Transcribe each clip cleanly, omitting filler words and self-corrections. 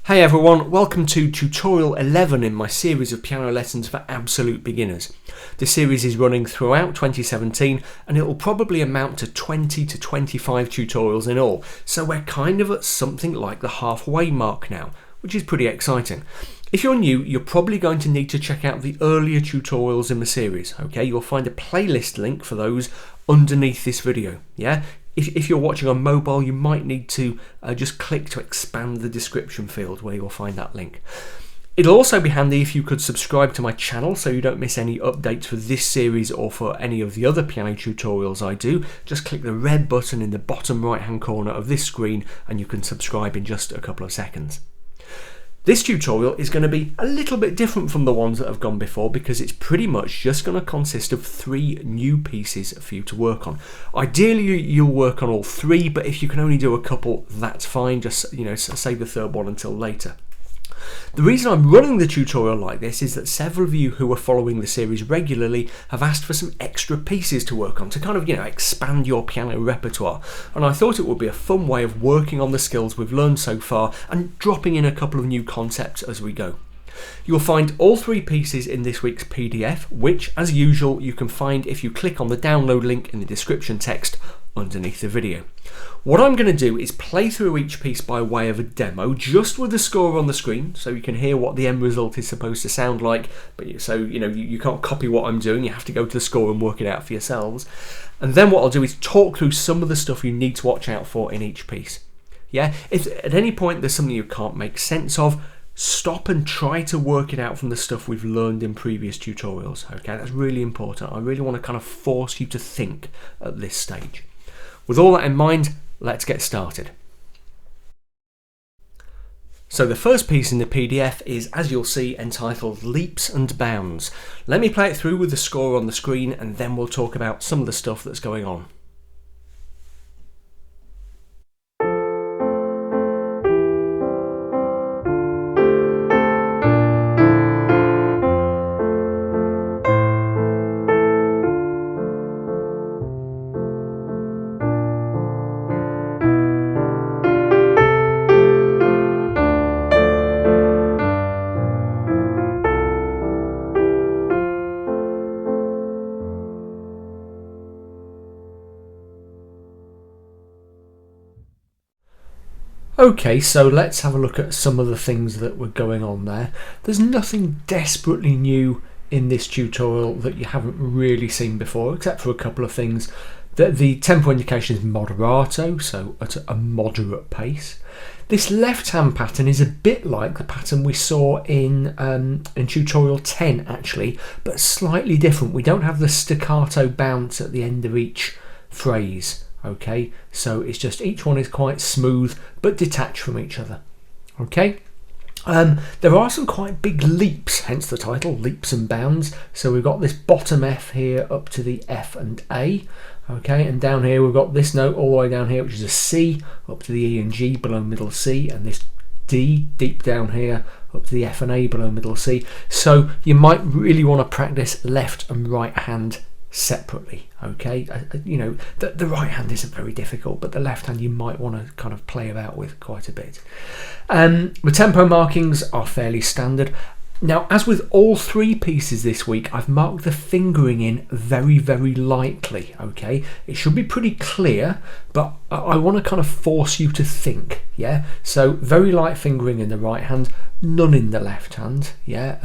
Hey everyone, welcome to tutorial 11 in my series of piano lessons for absolute beginners. This series is running throughout 2017 and it will probably amount to 20 to 25 tutorials in all, so we're kind of at something like the halfway mark now, which is pretty exciting. If you're new, you're probably going to need to check out the earlier tutorials in the series, okay? You'll find a playlist link for those underneath this video, yeah? If you're watching on mobile, you might need to just click to expand the description field where you'll find that link. It'll also be handy if you could subscribe to my channel so you don't miss any updates for this series or for any of the other piano tutorials I do. Just click the red button in the bottom right hand corner of this screen and you can subscribe in just a couple of seconds. This tutorial is going to be a little bit different from the ones that have gone before because it's pretty much just going to consist of 3 new pieces for you to work on. Ideally you'll work on all 3, but if you can only do a couple, that's fine. Just save the third one until later. The reason I'm running the tutorial like this is that several of you who are following the series regularly have asked for some extra pieces to work on to kind of, expand your piano repertoire. And I thought it would be a fun way of working on the skills we've learned so far and dropping in a couple of new concepts as we go. You'll find all 3 pieces in this week's PDF, which, as usual, you can find if you click on the download link in the description text underneath the video. What I'm going to do is play through each piece by way of a demo, just with the score on the screen, so you can hear what the end result is supposed to sound like. But so you can't copy what I'm doing. You have to go to the score and work it out for yourselves. And then what I'll do is talk through some of the stuff you need to watch out for in each piece. Yeah, if at any point there's something you can't make sense of, stop and try to work it out from the stuff we've learned in previous tutorials. Okay, that's really important. I really want to kind of force you to think at this stage. With all that in mind, let's get started. So the first piece in the PDF is, as you'll see, entitled Leaps and Bounds. Let me play it through with the score on the screen and then we'll talk about some of the stuff that's going on. Okay, so let's have a look at some of the things that were going on there. There's nothing desperately new in this tutorial that you haven't really seen before, except for a couple of things. The tempo indication is moderato, so at a moderate pace. This left hand pattern is a bit like the pattern we saw in tutorial 10 actually, but slightly different. We don't have the staccato bounce at the end of each phrase. Okay, so it's just each one is quite smooth but detached from each other. Okay, there are some quite big leaps, hence the title, Leaps and Bounds. So we've got this bottom F here up to the F and A. Okay, and down here we've got this note all the way down here, which is a C, up to the E and G below middle C, and this D deep down here up to the F and A below middle C. So you might really want to practice left and right hand separately. Okay, the right hand isn't very difficult, but the left hand you might want to kind of play about with quite a bit. The tempo markings are fairly standard. Now, as with all 3 pieces this week, I've marked the fingering in very, very lightly. Okay, it should be pretty clear, but I want to kind of force you to think. Yeah, so very light fingering in the right hand, none in the left hand. Yeah,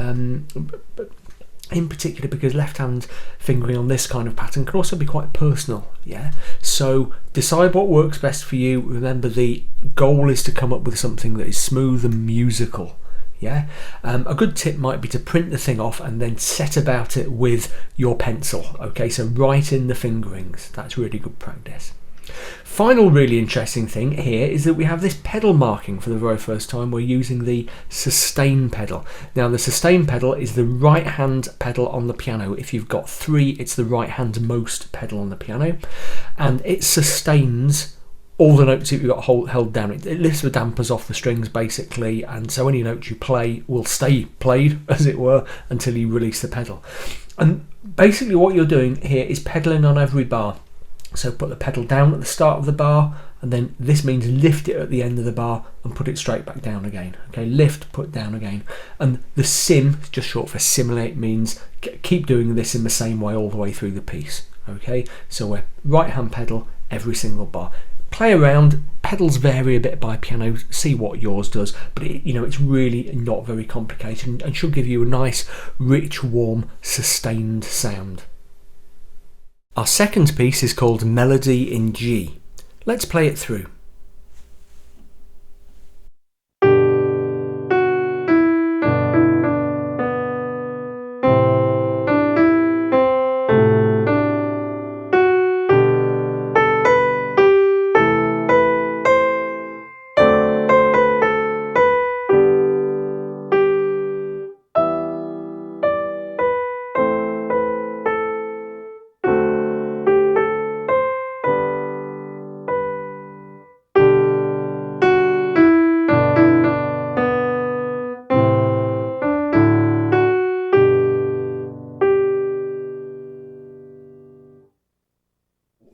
in particular because left hand fingering on this kind of pattern can also be quite personal. Yeah, so decide what works best for you. Remember, the goal is to come up with something that is smooth and musical. Yeah, a good tip might be to print the thing off and then set about it with your pencil. Okay, so write in the fingerings. That's really good practice. Final really interesting thing here is that we have this pedal marking for the very first time. We're using the sustain pedal. Now the sustain pedal is the right hand pedal on the piano. If you've got 3, it's the right hand most pedal on the piano, and it sustains all the notes that you've got held down. It lifts the dampers off the strings basically, and so any notes you play will stay played, as it were, until you release the pedal. And basically what you're doing here is pedaling on every bar. So put the pedal down at the start of the bar and then this means lift it at the end of the bar and put it straight back down again. Okay, lift, put down again. And the sim, just short for simulate, means keep doing this in the same way all the way through the piece. Okay, so we're right hand pedal every single bar. Play around, pedals vary a bit by piano, see what yours does, but it's really not very complicated and should give you a nice, rich, warm, sustained sound. Our second piece is called Melody in G. Let's play it through.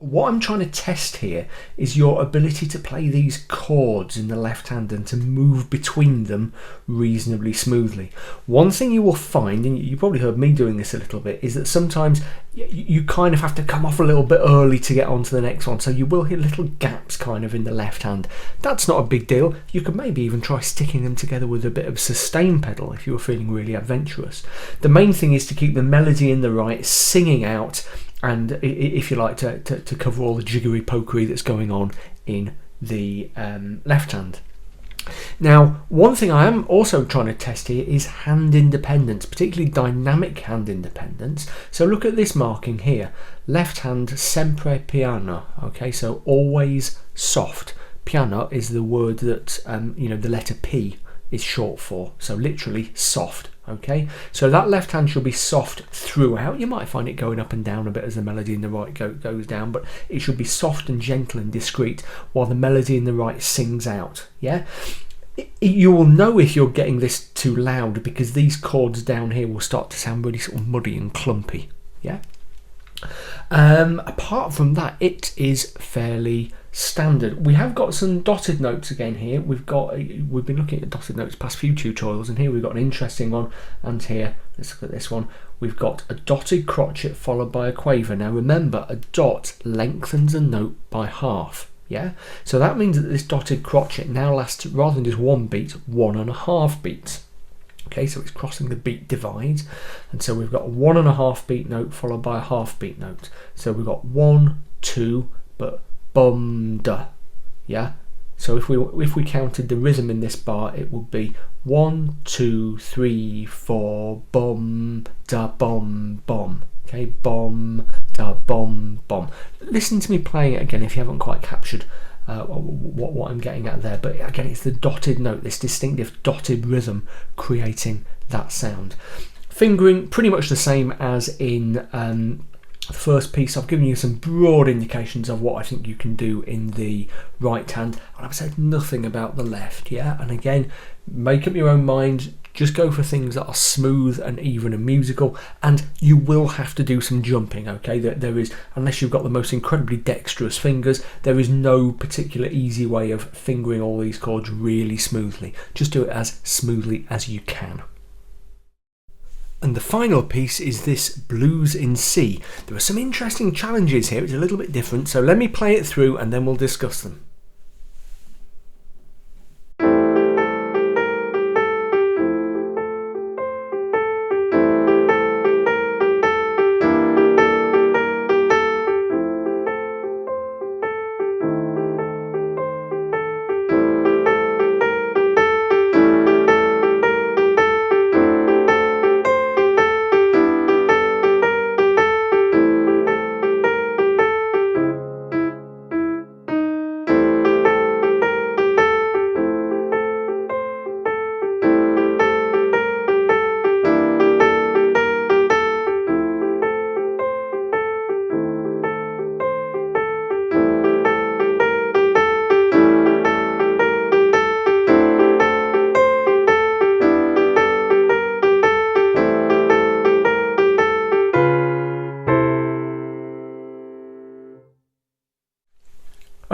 What I'm trying to test here is your ability to play these chords in the left hand and to move between them reasonably smoothly. One thing you will find, and you probably heard me doing this a little bit, is that sometimes you kind of have to come off a little bit early to get on to the next one, so you will hear little gaps kind of in the left hand. That's not a big deal. You could maybe even try sticking them together with a bit of sustain pedal if you were feeling really adventurous. The main thing is to keep the melody in the right, singing out, and if you like to cover all the jiggery pokery that's going on in the left hand. Now, one thing I am also trying to test here is hand independence, particularly dynamic hand independence. So look at this marking here, left hand sempre piano. Okay, so always soft. Piano is the word that the letter P is short for, so literally soft. Okay, so that left hand should be soft throughout. You might find it going up and down a bit as the melody in the right goes down, but it should be soft and gentle and discreet while the melody in the right sings out. Yeah, you will know if you're getting this too loud because these chords down here will start to sound really sort of muddy and clumpy. Yeah. Apart from that, it is fairly standard. We have got some dotted notes again here. We've been looking at dotted notes past few tutorials, and here we've got an interesting one. And here, let's look at this one. We've got a dotted crotchet followed by a quaver. Now remember, a dot lengthens a note by half. Yeah, so that means that this dotted crotchet now lasts, rather than just one beat, 1.5 beats. Okay, so it's crossing the beat divide, and so we've got a 1.5 beat note followed by a half beat note. So we've got 1, 2, but bum da. Yeah. So if we counted the rhythm in this bar, it would be 1, 2, 3, 4, bum da bum bum. Okay, bum da bum bum. Listen to me playing it again if you haven't quite captured what I'm getting at there, but again, it's the dotted note, this distinctive dotted rhythm creating that sound. Fingering pretty much the same as in the first piece. I've given you some broad indications of what I think you can do in the right hand, and I've said nothing about the left. Yeah, and again, make up your own mind. Just go for things that are smooth and even and musical, and you will have to do some jumping. Okay, there is, unless you've got the most incredibly dexterous fingers, there is no particular easy way of fingering all these chords really smoothly. Just do it as smoothly as you can. And the final piece is this blues in C. There are some interesting challenges here. It's a little bit different, so let me play it through and then we'll discuss them.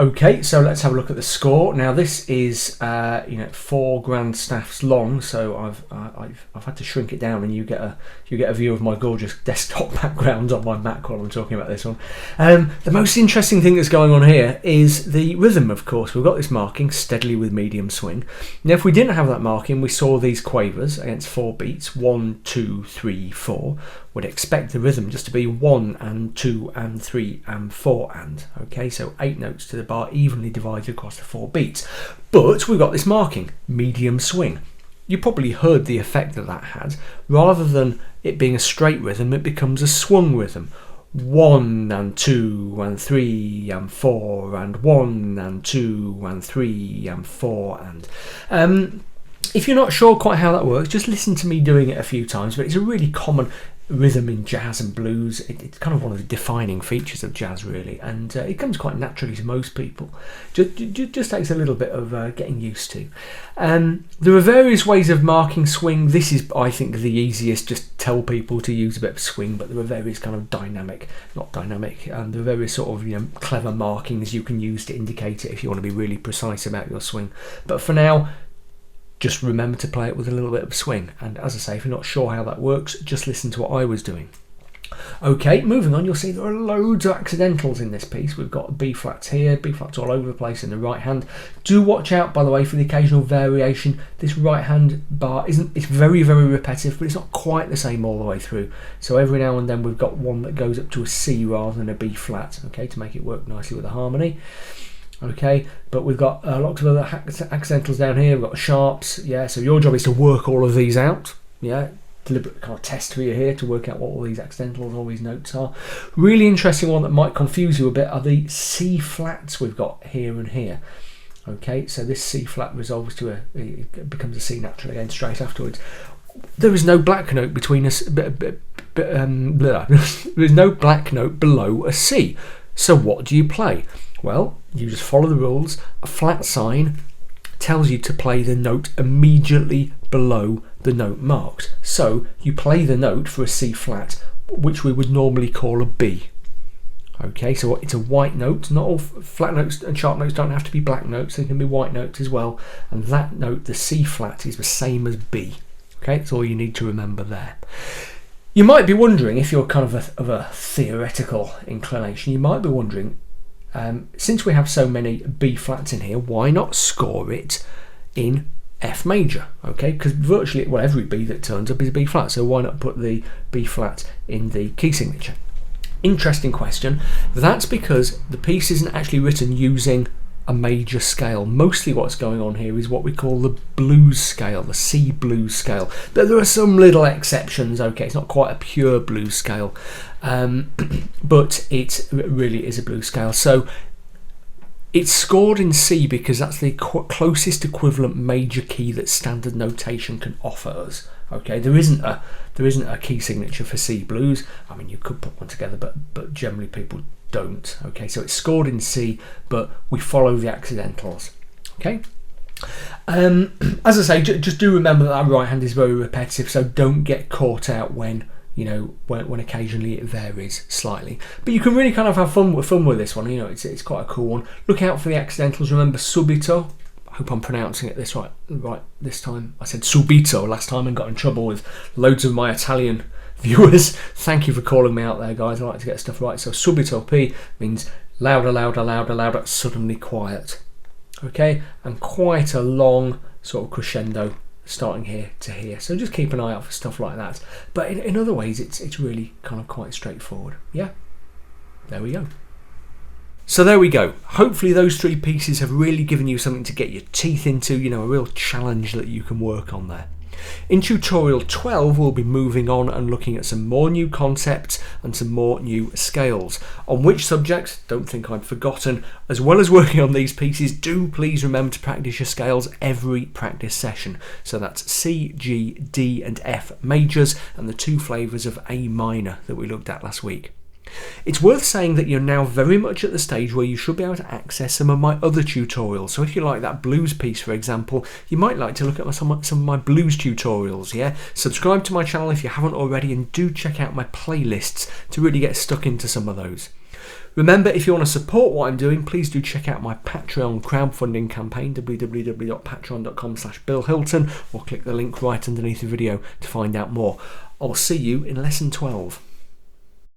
Okay, so let's have a look at the score. Now this is 4 grand staffs long, so I've had to shrink it down, and you get a view of my gorgeous desktop background on my Mac while I'm talking about this one. The most interesting thing that's going on here is the rhythm. Of course, we've got this marking steadily with medium swing. Now, if we didn't have that marking, we saw these quavers against 4 beats, 1, 2, 3, 4. Would expect the rhythm just to be 1 and 2 and 3 and 4 and. Okay, so 8 notes to the bar evenly divided across the 4 beats. But we've got this marking, medium swing. You probably heard the effect that had. Rather than it being a straight rhythm, it becomes a swung rhythm. 1 and 2 and 3 and 4 and 1 and 2 and 3 and 4 and. If you're not sure quite how that works, just listen to me doing it a few times, but it's a really common rhythm in jazz and blues. It's kind of one of the defining features of jazz, really, and it comes quite naturally to most people. Just takes a little bit of getting used to. There are various ways of marking swing. This is, I think, the easiest. Just tell people to use a bit of swing, but there are various kind of there are various sort of clever markings you can use to indicate it if you want to be really precise about your swing. But for now, just remember to play it with a little bit of swing. And as I say, if you're not sure how that works, just listen to what I was doing. Okay, moving on, you'll see there are loads of accidentals in this piece. We've got B flats here, B flats all over the place in the right hand. Do watch out, by the way, for the occasional variation. This right hand bar it's very, very repetitive, but it's not quite the same all the way through. So every now and then we've got one that goes up to a C rather than a B flat, okay, to make it work nicely with the harmony. Okay, but we've got lots of other accidentals down here. We've got sharps, yeah, so your job is to work all of these out, yeah, deliberate kind of test for you here to work out what all these accidentals, all these notes are. Really interesting one that might confuse you a bit are the C flats we've got here and here. Okay, so this C flat resolves to it becomes a C natural again straight afterwards. There is no black note between us, there is no black note below a C. So what do you play? Well, you just follow the rules. A flat sign tells you to play the note immediately below the note marked. So you play the note for a C flat, which we would normally call a B. Okay, so it's a white note. Not all flat notes and sharp notes don't have to be black notes. They can be white notes as well. And that note, the C flat, is the same as B. Okay, that's all you need to remember there. You might be wondering, if you're kind of a theoretical inclination, you might be wondering, since we have so many B flats in here, why not score it in F major? Okay, because virtually, well, every B that turns up is a B flat, so why not put the B flat in the key signature? Interesting question. That's because the piece isn't actually written using a major scale. Mostly what's going on here is what we call the blues scale, the C blues scale. There are some little exceptions, okay, it's not quite a pure blues scale, but it really is a blues scale. So it's scored in C because that's the closest equivalent major key that standard notation can offer us. Okay, there isn't a key signature for C blues. I mean, you could put one together, but generally people don't. Okay, so it's scored in C, but we follow the accidentals. Okay, as I say, just do remember that right hand is very repetitive, so don't get caught out when when occasionally it varies slightly. But you can really kind of have fun with this one. It's quite a cool one. Look out for the accidentals. Remember subito. I hope I'm pronouncing it right this time. I said subito last time and got in trouble with loads of my Italian viewers. Thank you for calling me out there, guys. I like to get stuff right. So subito P means louder, louder, louder, louder, suddenly quiet. Okay, and quite a long sort of crescendo starting here to here. So just keep an eye out for stuff like that. But in other ways, it's really kind of quite straightforward. Yeah, there we go. So there we go. Hopefully those 3 pieces have really given you something to get your teeth into, a real challenge that you can work on there. In tutorial 12, we'll be moving on and looking at some more new concepts and some more new scales. On which subjects, don't think I've forgotten, as well as working on these pieces, do please remember to practice your scales every practice session. So that's C, G, D and F majors and the 2 flavours of A minor that we looked at last week. It's worth saying that you're now very much at the stage where you should be able to access some of my other tutorials. So if you like that blues piece, for example, you might like to look at some of my blues tutorials, yeah? Subscribe to my channel if you haven't already, and do check out my playlists to really get stuck into some of those. Remember, if you want to support what I'm doing, please do check out my Patreon crowdfunding campaign, www.patreon.com/BillHilton, or click the link right underneath the video to find out more. I'll see you in lesson 12.